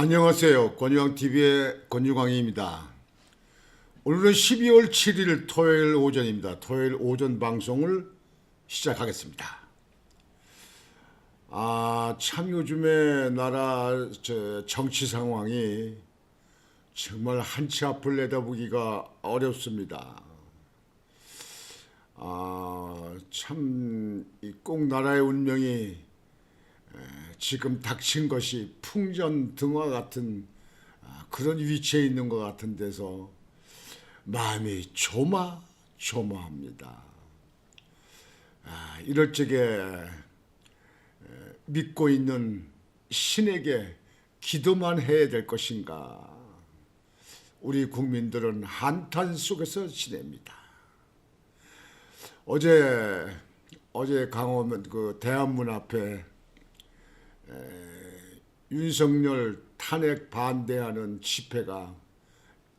안녕하세요. 권유광TV의 권유광입니다. 오늘은 12월 7일 토요일 오전입니다. 토요일 오전 방송을 시작하겠습니다. 참 요즘에 나라 정치 상황이 정말 한치 앞을 내다보기가 어렵습니다. 참 꼭 나라의 운명이 지금 닥친 것이 풍전등화 같은 그런 위치에 있는 것 같은 데서 마음이 조마조마합니다. 이럴 적에 믿고 있는 신에게 기도만 해야 될 것인가? 우리 국민들은 한탄 속에서 지냅니다. 어제 강원 대한문 앞에 윤석열 탄핵 반대하는 집회가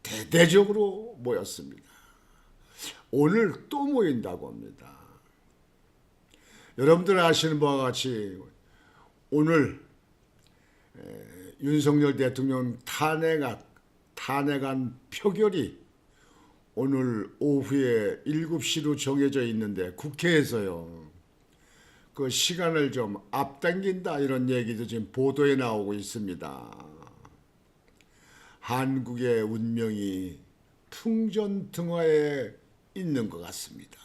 대대적으로 모였습니다. 오늘 또 모인다고 합니다. 여러분들 아시는 바와 같이 오늘 윤석열 대통령 탄핵안 표결이 오늘 오후에 7시로 정해져 있는데 국회에서요. 그 시간을 좀 앞당긴다 이런 얘기도 지금 보도에 나오고 있습니다. 한국의 운명이 풍전등화에 있는 것 같습니다.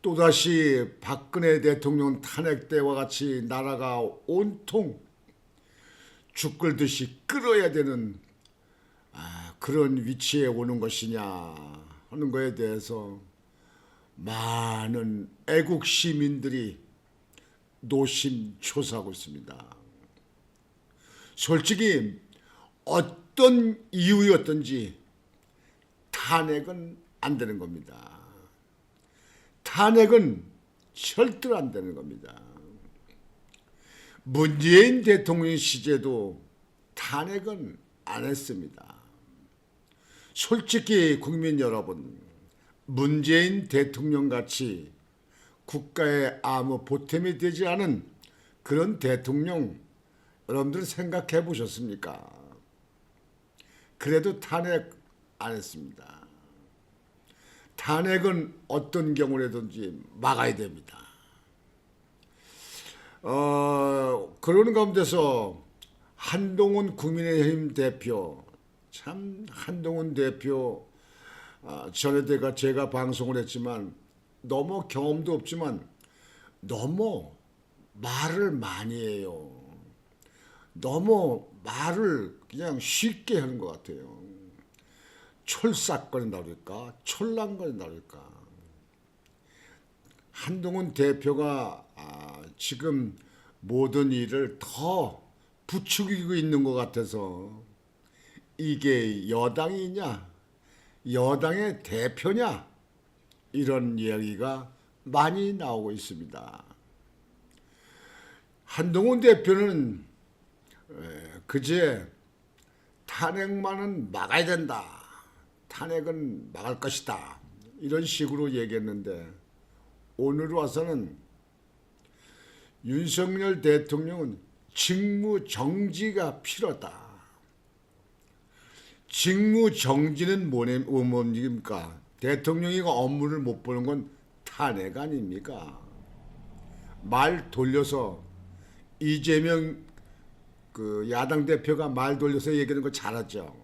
또다시 박근혜 대통령 탄핵 때와 같이 나라가 온통 죽 끓듯이 끓어야 되는 그런 위치에 오는 것이냐 하는 것에 대해서 많은 애국 시민들이 노심초사하고 있습니다. 솔직히 어떤 이유였든지 탄핵은 안 되는 겁니다. 탄핵은 절대로 안 되는 겁니다. 문재인 대통령 시절도 탄핵은 안 했습니다. 솔직히 국민 여러분, 문재인 대통령같이 국가에 아무 보탬이 되지 않은 그런 대통령 여러분들 생각해 보셨습니까? 그래도 탄핵 안 했습니다. 탄핵은 어떤 경우라든지 막아야 됩니다. 그러는 가운데서 한동훈 국민의힘 대표, 참 한동훈 대표 전에 제가 방송을 했지만 너무 경험도 없지만 너무 말을 많이 해요. 너무 말을 그냥 쉽게 하는 것 같아요. 촐싹거린다 그럴까? 촐랑거린다 그럴까? 한동훈 대표가 지금 모든 일을 더 부추기고 있는 것 같아서 이게 여당이냐? 여당의 대표냐? 이런 이야기가 많이 나오고 있습니다. 한동훈 대표는 그제 탄핵만은 막아야 된다. 탄핵은 막을 것이다. 이런 식으로 얘기했는데 오늘 와서는 윤석열 대통령은 직무 정지가 필요하다. 직무 정지는 뭡니까? 대통령이 업무를 못 보는 건 탄핵 아닙니까? 말 돌려서 이재명 야당 대표가 말 돌려서 얘기하는 거 잘하죠.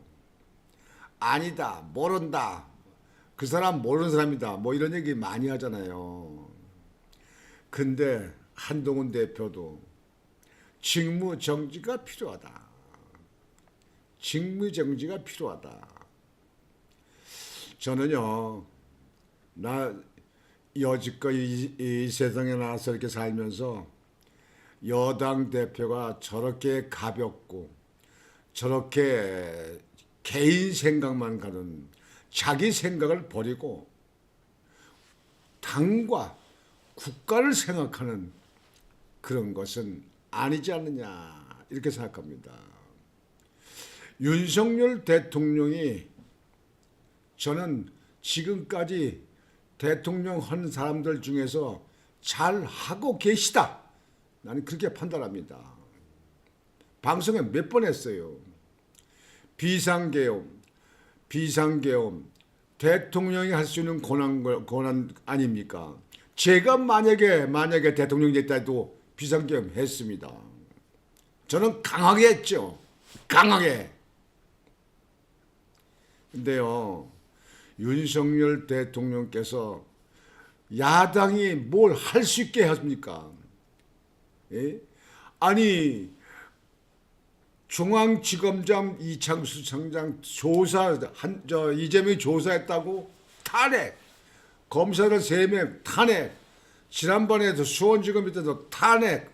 아니다, 모른다, 그 사람 모르는 사람이다, 뭐 이런 얘기 많이 하잖아요. 근데 한동훈 대표도 직무 정지가 필요하다. 직무 정지가 필요하다. 저는요, 여지껏 이 세상에 나와서 이렇게 살면서 여당 대표가 저렇게 가볍고 저렇게 개인 생각만 가는, 자기 생각을 버리고 당과 국가를 생각하는 그런 것은 아니지 않느냐 이렇게 생각합니다. 윤석열 대통령이 저는 지금까지 대통령 한 사람들 중에서 잘 하고 계시다. 나는 그렇게 판단합니다. 방송에 몇 번 했어요. 비상계엄, 비상계엄. 대통령이 할 수 있는 권한 아닙니까? 제가 만약에 대통령이 됐다 해도 비상계엄 했습니다. 저는 강하게 했죠. 강하게. 근데요, 윤석열 대통령께서 야당이 뭘 할 수 있게 합니까? 예? 아니, 중앙지검장 이창수 청장 이재명이 조사했다고 탄핵, 검사를 3명 탄핵, 지난번에도 수원지검 때도 탄핵,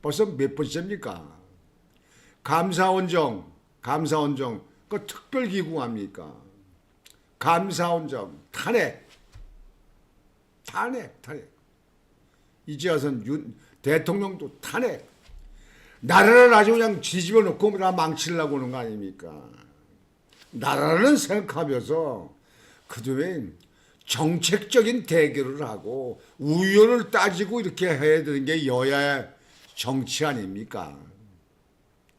벌써 몇 번째입니까? 감사원정, 그 특별기구 아닙니까? 감사원정, 탄핵. 이제 와서는 대통령도 탄핵. 나라를 아주 그냥 뒤집어 놓고 다 망치려고 하는 거 아닙니까? 나라는 생각하면서 그동안 정책적인 대결을 하고 우연을 따지고 이렇게 해야 되는 게 여야의 정치 아닙니까?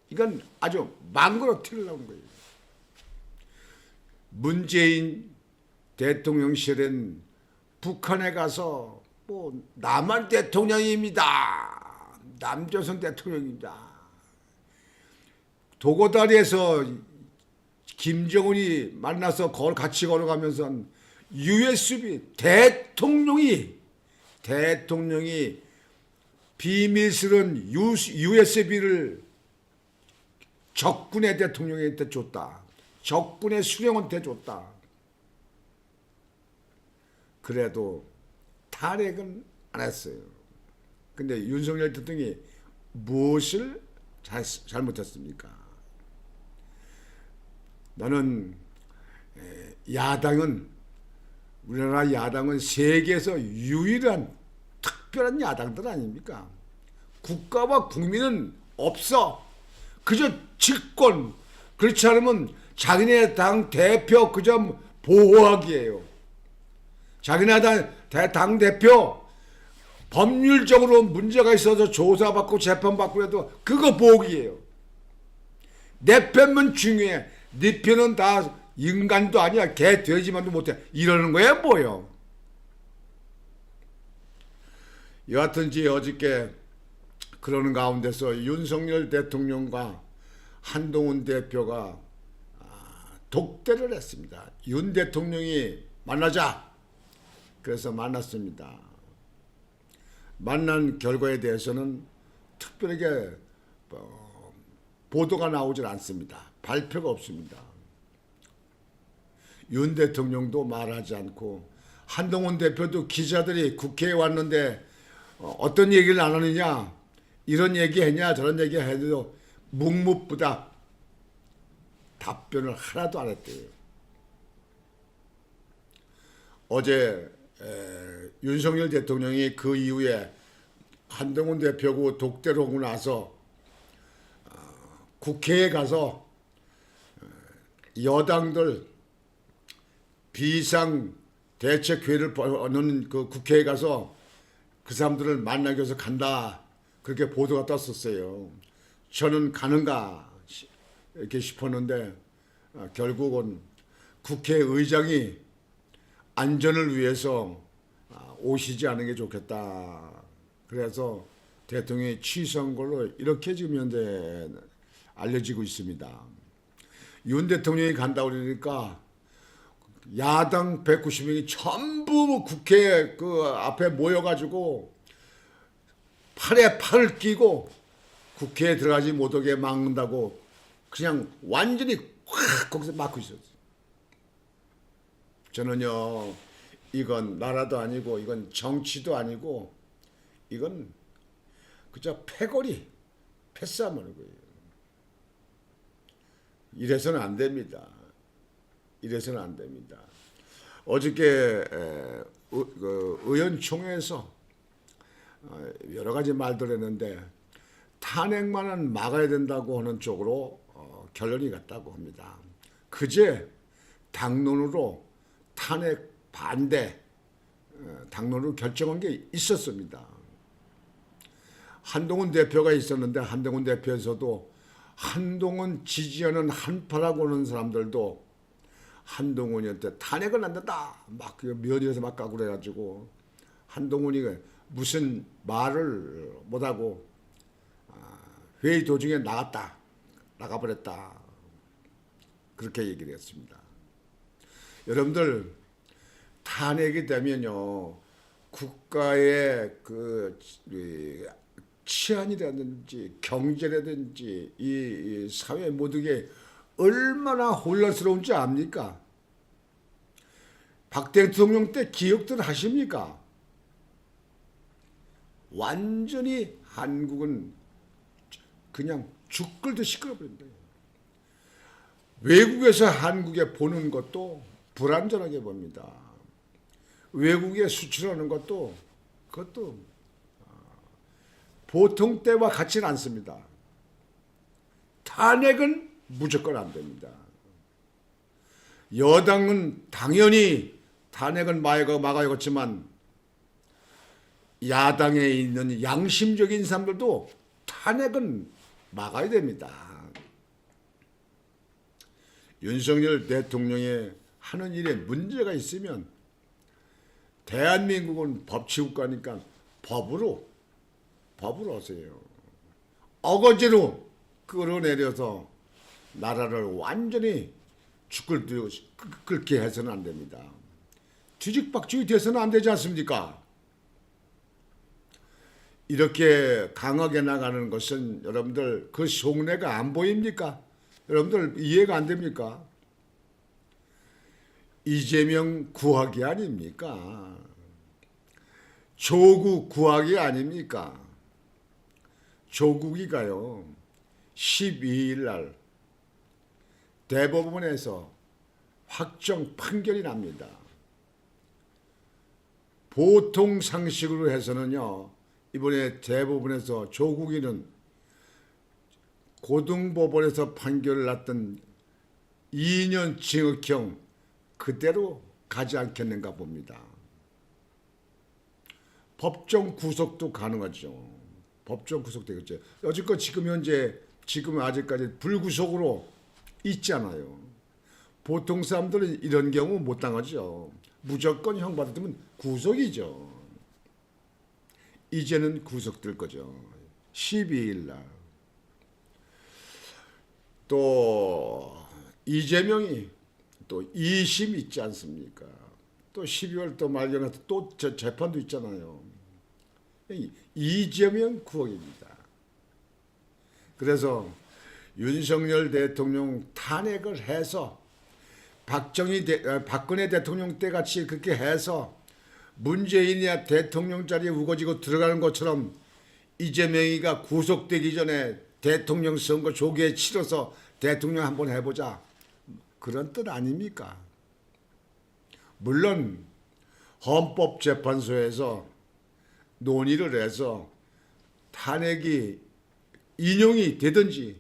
이건 아주 망그러뜨리려는 거예요. 문재인 대통령실은 북한에 가서 뭐 남한 대통령입니다. 남조선 대통령입니다. 도고다리에서 김정은이 만나서 같이 걸어가면서 USB 대통령이 비밀스러운 USB를 적군의 대통령한테 줬다. 적군의 수령한테 줬다. 그래도 탄핵은 안 했어요. 근데 윤석열 대통령이 무엇을 잘못했습니까? 나는 우리나라 야당은 세계에서 유일한 특별한 야당들 아닙니까? 국가와 국민은 없어. 그저 집권, 그렇지 않으면 자기네 당 대표 그저 보호하기예요. 자기네 당 대표 법률적으로 문제가 있어서 조사받고 재판받고 해도 그거 보기예요. 내 편만 중요해. 네 편은 다 인간도 아니야. 개 돼지만도 못해. 이러는 거야 뭐요. 여하튼지 어저께 그러는 가운데서 윤석열 대통령과 한동훈 대표가 독대를 했습니다. 윤 대통령이 만나자. 그래서 만났습니다. 만난 결과에 대해서는 특별하게 보도가 나오질 않습니다. 발표가 없습니다. 윤 대통령도 말하지 않고 한동훈 대표도 기자들이 국회에 왔는데 어떤 얘기를 안 하느냐, 이런 얘기했냐 저런 얘기해도 묵묵부답 답변을 하나도 안 했대요. 어제 윤석열 대통령이 그 이후에 한동훈 대표고 독대를 오고 나서 국회에 가서 여당들 비상대책회의를 하는 그 국회에 가서 그 사람들을 만나기 위해서 간다. 그렇게 보도가 떴었어요. 저는 가는가 이렇게 싶었는데 결국은 국회의장이 안전을 위해서 오시지 않은 게 좋겠다. 그래서 대통령이 취소한 걸로 이렇게 지금 현재 알려지고 있습니다. 윤 대통령이 간다고 그러니까 야당 190명이 전부 국회 그 앞에 모여가지고 팔에 팔을 끼고 국회에 들어가지 못하게 막는다고 그냥 완전히 확 거기서 막고 있었어요. 저는요, 이건 나라도 아니고 이건 정치도 아니고 이건 그저 패거리, 패싸움하는 거예요. 이래서는 안 됩니다. 이래서는 안 됩니다. 어저께 의원총회에서 여러 가지 말들 했는데 탄핵만은 막아야 된다고 하는 쪽으로 결론이 갔다고 합니다. 그제 당론으로 탄핵 반대 당론으로 결정한 게 있었습니다. 한동훈 대표가 있었는데 한동훈 대표에서도 한동훈 지지하는 한파라고 하는 사람들도 한동훈이한테 탄핵은 안 된다 막 면회에서 막 까고 그래가지고 한동훈이 무슨 말을 못하고 회의 도중에 나가버렸다 그렇게 얘기를 했습니다. 여러분들 탄핵이 되면요 국가의 그 치안이라든지 경제라든지 이 사회 모두게 얼마나 혼란스러운지 압니까? 박 대통령 때 기억들 하십니까? 완전히 한국은 그냥 죽 끓듯이 시끄러버린다. 외국에서 한국에 보는 것도 불안전하게 봅니다. 외국에 수출하는 것도 그것도 보통 때와 같지는 않습니다. 탄핵은 무조건 안 됩니다. 여당은 당연히 탄핵은 막아야겠지만 야당에 있는 양심적인 사람들도 탄핵은 막아야 됩니다. 윤석열 대통령이 하는 일에 문제가 있으면 대한민국은 법치국가니까 법으로 하세요. 어거지로 끌어내려서 나라를 완전히 끓게 해서는 안 됩니다. 뒤죽박죽이 돼서는 안 되지 않습니까? 이렇게 강하게 나가는 것은 여러분들 그 속내가 안 보입니까? 여러분들 이해가 안 됩니까? 이재명 구하기 아닙니까? 조국 구하기 아닙니까? 조국이가요 12일 날 대법원에서 확정 판결이 납니다. 보통 상식으로 해서는요 이번에 대법원에서 조국이는 고등법원에서 판결을 났던 2년 징역형 그대로 가지 않겠는가 봅니다. 법정 구속도 가능하죠. 법정 구속되겠죠. 여지껏 지금 아직까지 불구속으로 있잖아요. 보통 사람들은 이런 경우 못 당하죠. 무조건 형 받으면 구속이죠. 이제는 구속될 거죠. 12일 날. 또 이재명이 또 2심 있지 않습니까? 또 12월 또 말년에 또 재판도 있잖아요. 이재명 구속입니다. 그래서 윤석열 대통령 탄핵을 해서 박근혜 대통령 때 같이 그렇게 해서 문재인이 대통령 자리에 우거지고 들어가는 것처럼 이재명이가 구속되기 전에 대통령 선거 조기에 치러서 대통령 한번 해보자. 그런 뜻 아닙니까? 물론 헌법재판소에서 논의를 해서 탄핵이 인용이 되든지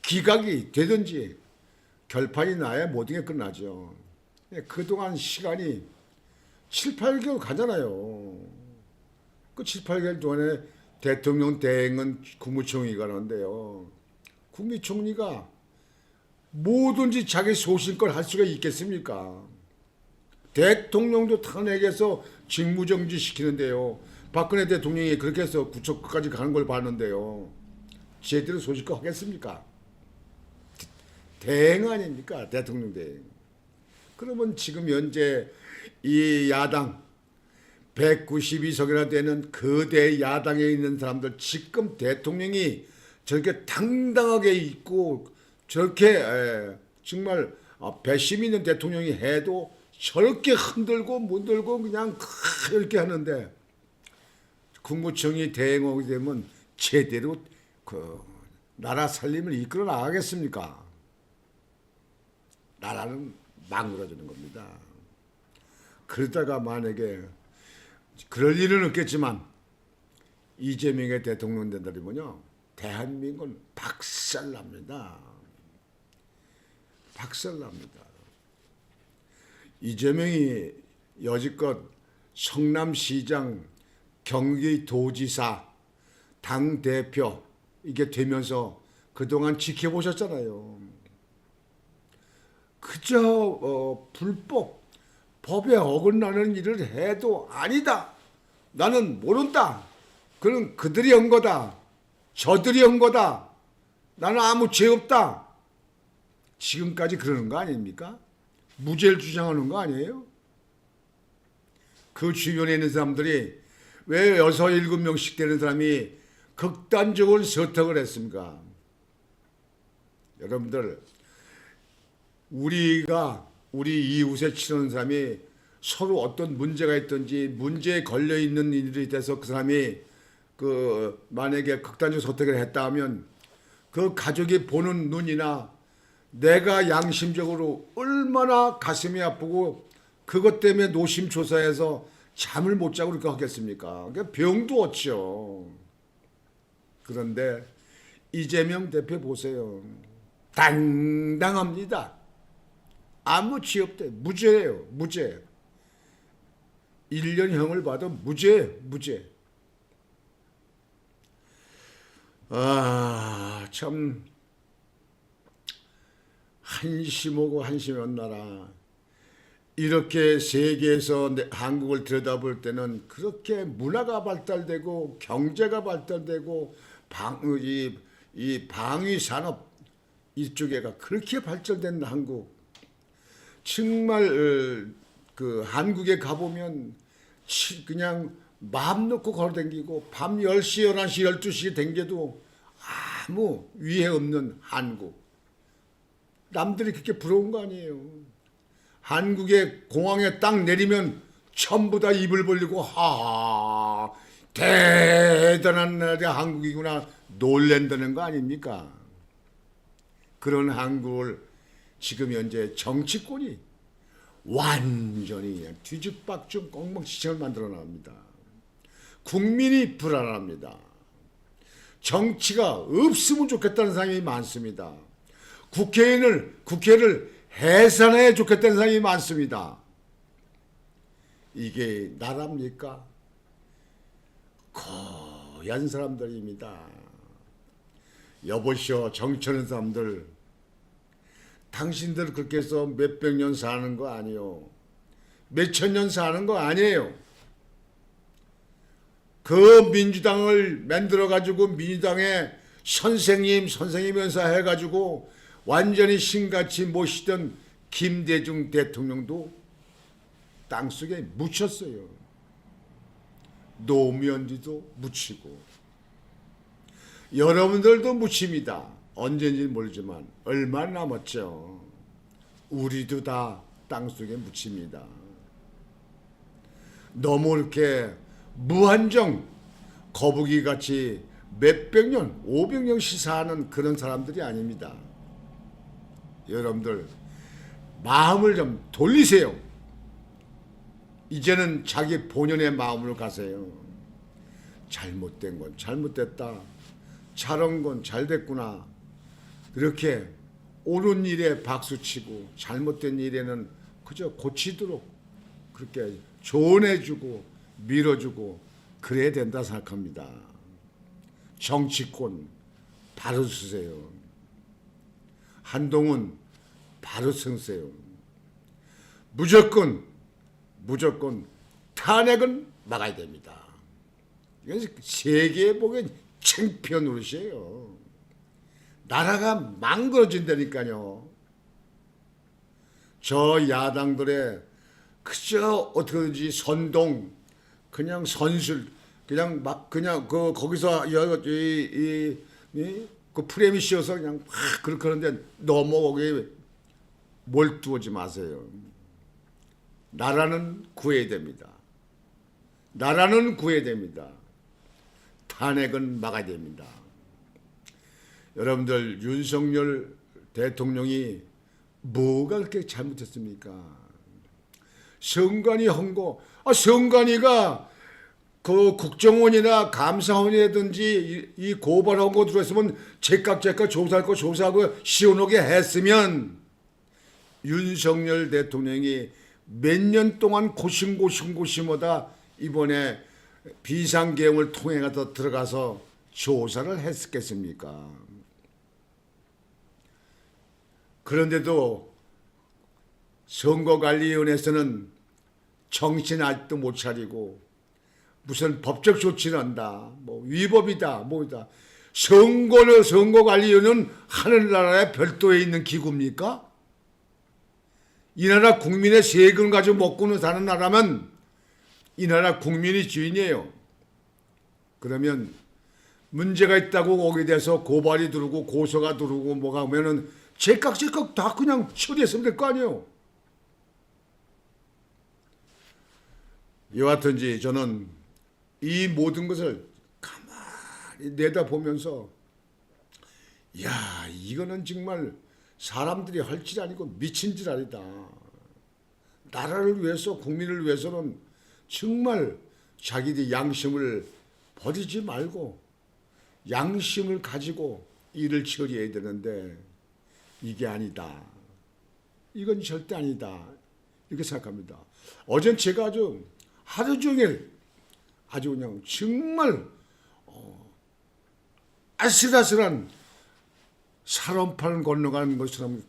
기각이 되든지 결판이 나야 모든 게 끝나죠. 그동안 시간이 7, 8개월 가잖아요. 그 7, 8개월 동안에 대통령 대행은 국무총리가 하는데요. 국무총리가 뭐든지 자기 소신껏 할 수가 있겠습니까? 대통령도 탄핵해서 직무정지 시키는데요. 박근혜 대통령이 그렇게 해서 구속까지 가는 걸 봤는데요. 제대로 소신껏 하겠습니까? 대행 아닙니까? 대통령 대행. 그러면 지금 현재 이 야당 192석이나 되는 거대 야당에 있는 사람들 지금 대통령이 저렇게 당당하게 있고 저렇게 정말 배심 있는 대통령이 해도 저렇게 흔들고 문들고 그냥 이렇게 하는데 국무총리 대행하게 되면 제대로 그 나라 살림을 이끌어 나가겠습니까? 나라는 망가지는 겁니다. 그러다가 만약에 그럴 일은 없겠지만 이재명의 대통령 된다면요 대한민국은 박살납니다. 박살납니다. 이재명이 여지껏 성남시장, 경기도지사 당대표 이게 되면서 그동안 지켜보셨잖아요. 그저 불법 법에 어긋나는 일을 해도 아니다. 나는 모른다. 그건 그들이 한 거다. 저들이 한 거다. 나는 아무 죄 없다. 지금까지 그러는 거 아닙니까? 무죄를 주장하는 거 아니에요? 그 주변에 있는 사람들이 왜 6, 7명씩 되는 사람이 극단적으로 서택을 했습니까? 여러분들, 우리가 우리 이웃에 치르는 사람이 서로 어떤 문제가 있든지 문제에 걸려 있는 일이 돼서 그 사람이 만약에 극단적 선택을 했다 하면 그 가족이 보는 눈이나 내가 양심적으로 얼마나 가슴이 아프고 그것 때문에 노심초사해서 잠을 못 자고 그렇게 하겠습니까? 그러니까 병도 없죠. 그런데 이재명 대표 보세요. 당당합니다. 아무 죄 없대. 무죄예요. 무죄. 1년형을 봐도 무죄예요. 무죄. 참 한심하고 한심한 나라. 이렇게 세계에서 한국을 들여다볼 때는 그렇게 문화가 발달되고 경제가 발달되고 이 방위 산업 이쪽에가 그렇게 발전된 한국. 정말 그 한국에 가보면 그냥 마음 놓고 걸어다니고 밤 10시, 11시, 12시에 댕겨도 아무 위해 없는 한국. 남들이 그렇게 부러운 거 아니에요. 한국의 공항에 딱 내리면 전부 다 입을 벌리고 대단한 나라가 한국이구나 놀랜다는 거 아닙니까? 그런 한국을 지금 현재 정치권이 완전히 그냥 뒤죽박죽 엉망진창을 만들어 납니다. 국민이 불안합니다. 정치가 없으면 좋겠다는 사람이 많습니다. 국회를 해산해 좋겠다는 사람이 많습니다. 이게 나라입니까? 고얀 사람들입니다. 여보시오, 정치하는 사람들. 당신들 그렇게 해서 몇백 년 사는 거 아니에요. 몇천 년 사는 거 아니에요. 그 민주당을 만들어가지고 민주당의 선생님면서 해가지고 완전히 신같이 모시던 김대중 대통령도 땅속에 묻혔어요. 노무현도 묻히고 여러분들도 묻힙니다. 언제인지 모르지만 얼마 남았죠. 우리도 다 땅속에 묻힙니다. 너무 이렇게 무한정 거북이같이 몇백 년, 500년씩 사는 그런 사람들이 아닙니다. 여러분들 마음을 좀 돌리세요. 이제는 자기 본연의 마음으로 가세요. 잘못된 건 잘못됐다. 잘한 건 잘됐구나. 그렇게 옳은 일에 박수치고 잘못된 일에는 그저 고치도록 그렇게 조언해주고 밀어주고 그래야 된다 생각합니다. 정치권 바로 쓰세요. 한동훈 바로 쓰세요. 무조건 탄핵은 막아야 됩니다. 이건 세계에 보기엔 창피한 노릇이에요. 나라가 망가진다니까요. 저 야당들의 그저 어떻게든지 선동, 그냥 선술, 그냥 막 그냥 거기서 그 프레임이 씌워서 그냥 막 그렇게 하는데 너무 거기에 몰두하지 마세요. 나라는 구해야 됩니다. 나라는 구해야 됩니다. 탄핵은 막아야 됩니다. 여러분들 윤석열 대통령이 뭐가 그렇게 잘못했습니까? 성관이 한 거, 성관이가 그 국정원이나 감사원이라든지 이 고발한 거 들어있으면 제깍 조사할 거 조사하고 시원하게 했으면 윤석열 대통령이 몇 년 동안 고심하다 이번에 비상계엄을 통해 들어가서 조사를 했겠습니까? 그런데도 선거관리위원회에서는 정신 아직도 못 차리고 무슨 법적 조치를 한다, 뭐 위법이다, 뭐다. 선거관리위원회는 하늘나라에 별도에 있는 기구입니까? 이 나라 국민의 세금을 가지고 먹고는 사는 나라면 이 나라 국민이 주인이에요. 그러면 문제가 있다고 거기에 대해서 고발이 들어오고 고소가 들어오고 뭐가 오면은 제깍 다 그냥 처리했으면 될 거 아니에요. 여하튼지 저는 이 모든 것을 가만히 내다보면서 야, 이거는 정말 사람들이 할 질 아니고 미친 질 아니다. 나라를 위해서 국민을 위해서는 정말 자기들 양심을 버리지 말고 양심을 가지고 일을 처리해야 되는데 이게 아니다. 이건 절대 아니다. 이렇게 생각합니다. 어젠 제가 아주 하루 종일 아주 그냥 정말 아슬아슬한 살원판 건너가는 것처럼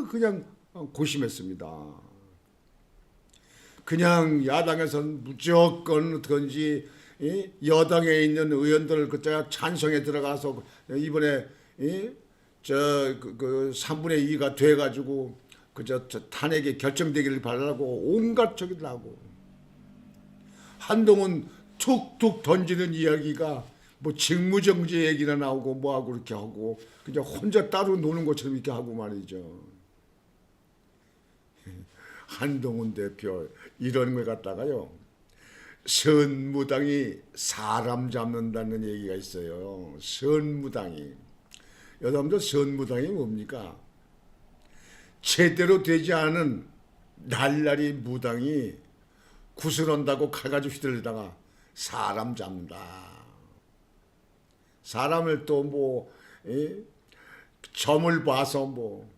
그냥 고심했습니다. 그냥 야당에서는 무조건 어떤지 여당에 있는 의원들을 그자 찬성에 들어가서 이번에 그 3분의 2가 돼가지고 그저 탄핵이 결정되기를 바라고 온갖 저기를 하고 한동훈 툭툭 던지는 이야기가 뭐 직무정지 얘기나 나오고 뭐하고 그렇게 하고 그냥 혼자 따로 노는 것처럼 이렇게 하고 말이죠. 한동훈 대표 이런 걸 갖다가요. 선무당이 사람 잡는다는 얘기가 있어요. 선무당이. 여러분들 선무당이 뭡니까? 제대로 되지 않은 날라리 무당이 구슬한다고 칼 가지고 휘둘리다가 사람 잡는다. 사람을 또 뭐 점을 봐서 뭐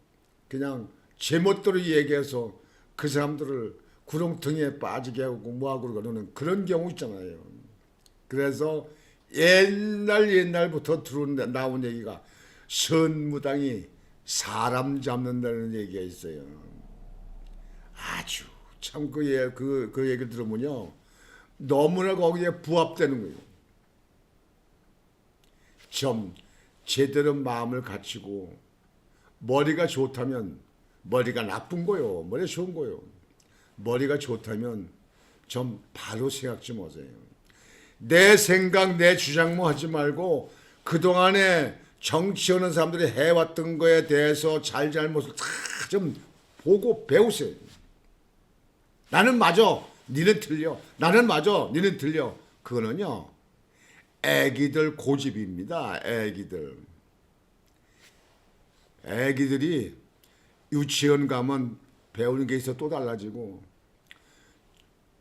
그냥 제멋대로 얘기해서 그 사람들을 구렁텅이에 빠지게 하고 뭐하고 그러는 그런 경우 있잖아요. 그래서 옛날부터 나온 얘기가 선무당이 사람 잡는다는 얘기가 있어요. 아주 참 그 얘기 들으면요 너무나 거기에 부합되는 거예요. 좀 제대로 마음을 갖추고 머리가 좋다면 머리가 나쁜 거요. 머리가 좋은 거요. 머리가 좋다면 좀 바로 생각 좀 하세요. 내 생각, 내 주장만 하지 말고 그동안에 정치하는 사람들이 해왔던 거에 대해서 잘못을 다 좀 보고 배우세요. 나는 맞아, 니는 틀려. 나는 맞아, 니는 틀려. 그거는요. 애기들 고집입니다. 애기들이 유치원 가면 배우는 게 있어 또 달라지고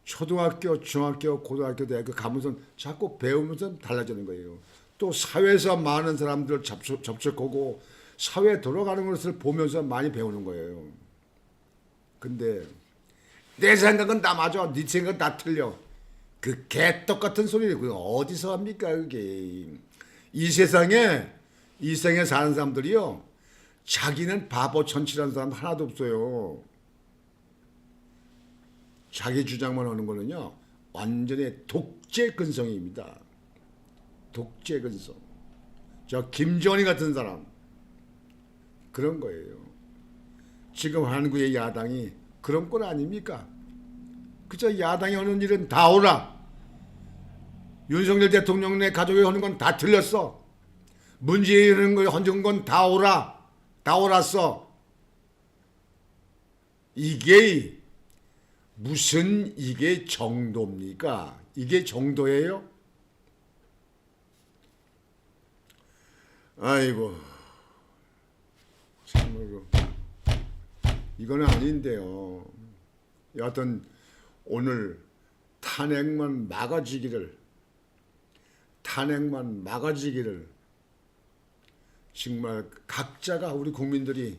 초등학교, 중학교, 고등학교, 대학교 가면서 자꾸 배우면서 달라지는 거예요. 또 사회에서 많은 사람들 접촉하고 사회에 돌아가는 것을 보면서 많이 배우는 거예요. 근데 내 생각은 다 맞아, 네 생각은 다 틀려. 그 개떡같은 소리를 어디서 합니까 그게. 이 세상에 사는 사람들이요 자기는 바보 천치라는 사람 하나도 없어요. 자기 주장만 하는 거는요 완전히 독재근성입니다. 독재근성. 저 김정은이 같은 사람 그런 거예요. 지금 한국의 야당이 그런 건 아닙니까? 그저 야당이 하는 일은 다 오라. 윤석열 대통령의 가족이 하는 건 다 틀렸어. 문재인이 하는 건 다 오라. 다 옳았어. 이게 무슨 이게 정도입니까? 이게 정도예요? 아이고 참으로 이거는 아닌데요. 여하튼 오늘 탄핵만 막아지기를 정말 각자가 우리 국민들이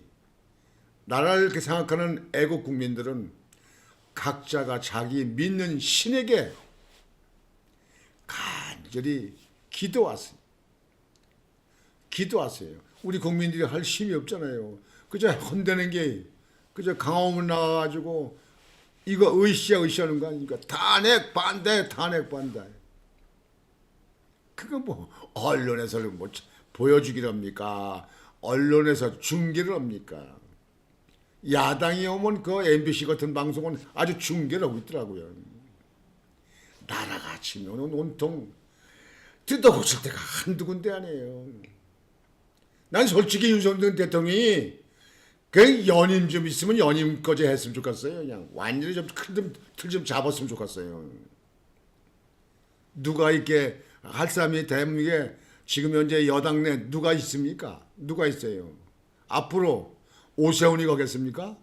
나라를 이렇게 생각하는 애국 국민들은 각자가 자기 믿는 신에게 간절히 기도하세요. 기도하세요. 우리 국민들이 할 힘이 없잖아요. 그저 혼대는 게 그저 강화문 나와가지고 이거 으쌰으쌰하는 거 아닙니까? 탄핵 반대, 탄핵 반대. 그거 뭐 언론에서 뭐 보여주기랍니까? 언론에서 중계를 합니까? 야당이 오면 그 MBC 같은 방송은 아주 중계를 하고 있더라고요. 나라가 치면 온통 뜯어고칠 때가 한두 군데 아니에요. 난 솔직히 윤석열 대통령이 그 연임 좀 있으면 연임까지 했으면 좋겠어요. 그냥 완전히 좀 틀 좀 잡았으면 좋겠어요. 누가 이렇게 할 사람이 대한민국에 지금 현재 여당 내 누가 있습니까? 누가 있어요? 앞으로 오세훈이 가겠습니까?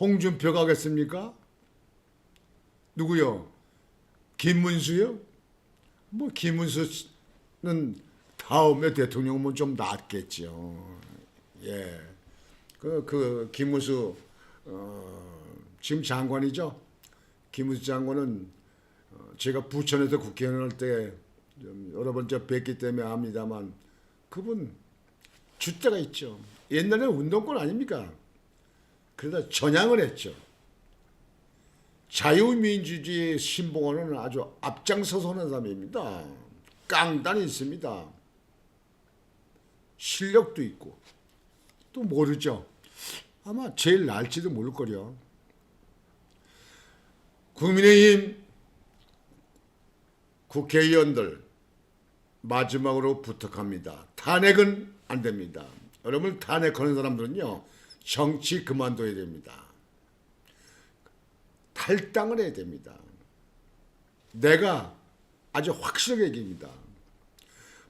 홍준표 가겠습니까? 누구요? 김문수요? 뭐 김문수는 다음에 대통령은 좀 낫겠죠. 예, 그 김문수 지금 장관이죠. 김문수 장관은 제가 부천에서 국회의원 할 때 여러 번 뵙기 때문에 압니다만 그분 줏대가 있죠. 옛날에는 운동권 아닙니까? 그러다 전향을 했죠. 자유민주주의 신봉하는 아주 앞장서서 하는 사람입니다. 깡단이 있습니다. 실력도 있고 또 모르죠. 아마 제일 날지도 모를 거려. 국민의힘 국회의원들 마지막으로 부탁합니다. 탄핵은 안 됩니다. 여러분 탄핵하는 사람들은요 정치 그만둬야 됩니다. 탈당을 해야 됩니다. 내가 아주 확실하게 얘기합니다.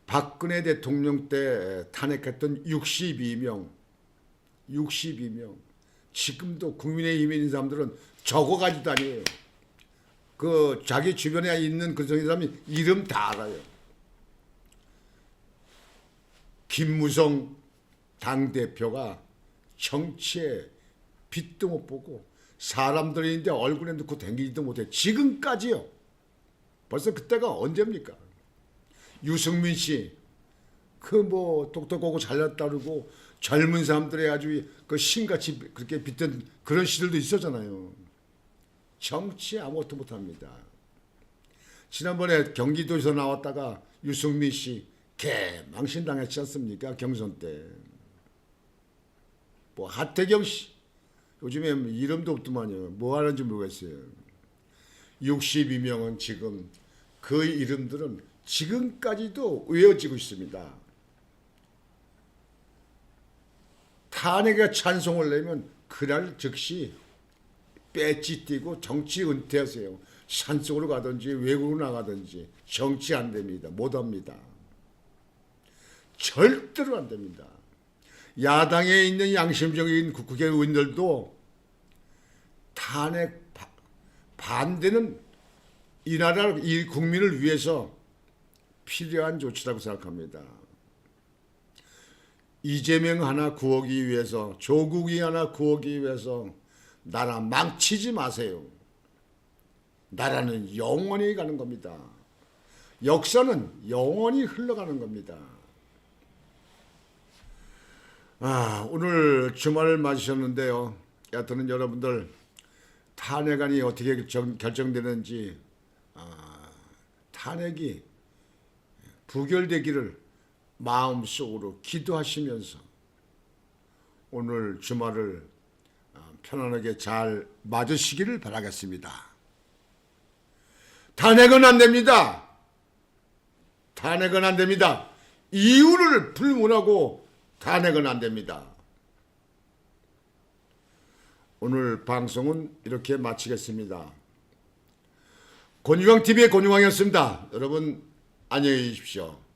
박근혜 대통령 때 탄핵했던 62명 지금도 국민의힘에 있는 사람들은 적어가지도 아니에요. 그 자기 주변에 있는 그 사람이 이름 다 알아요. 김무성 당대표가 정치에 빛도 못 보고 사람들이 있는데 얼굴에 넣고 댕기지도 못해. 지금까지요. 벌써 그때가 언제입니까? 유승민 씨, 그 뭐 똑똑하고 잘났다 그러고 젊은 사람들의 아주 그 신같이 그렇게 빛던 그런 시절도 있었잖아요. 정치 아무것도 못합니다. 지난번에 경기도에서 나왔다가 유승민 씨 개망신당했지 않습니까? 경선 때. 뭐 하태경 씨 요즘에 이름도 없더만요. 뭐 하는지 모르겠어요. 62명은 지금 그 이름들은 지금까지도 외워지고 있습니다. 탄핵에 찬송을 내면 그날 즉시 배지 띄고 정치 은퇴하세요. 산속으로 가든지 외국으로 나가든지 정치 안 됩니다. 못합니다. 절대로 안 됩니다. 야당에 있는 양심적인 국회의원들도 탄핵 반대는 이 나라, 이 국민을 위해서 필요한 조치라고 생각합니다. 이재명 하나 구하기 위해서, 조국이 하나 구하기 위해서 나라 망치지 마세요. 나라는 영원히 가는 겁니다. 역사는 영원히 흘러가는 겁니다. 오늘 주말을 맞으셨는데요. 여하튼 여러분들 탄핵안이 어떻게 결정되는지 탄핵이 부결되기를 마음속으로 기도하시면서 오늘 주말을 편안하게 잘 맞으시기를 바라겠습니다. 탄핵은 안 됩니다. 탄핵은 안 됩니다. 이유를 불문하고 탄핵은 안 됩니다. 오늘 방송은 이렇게 마치겠습니다. 권유광TV의 권유광이었습니다. 여러분 안녕히 계십시오.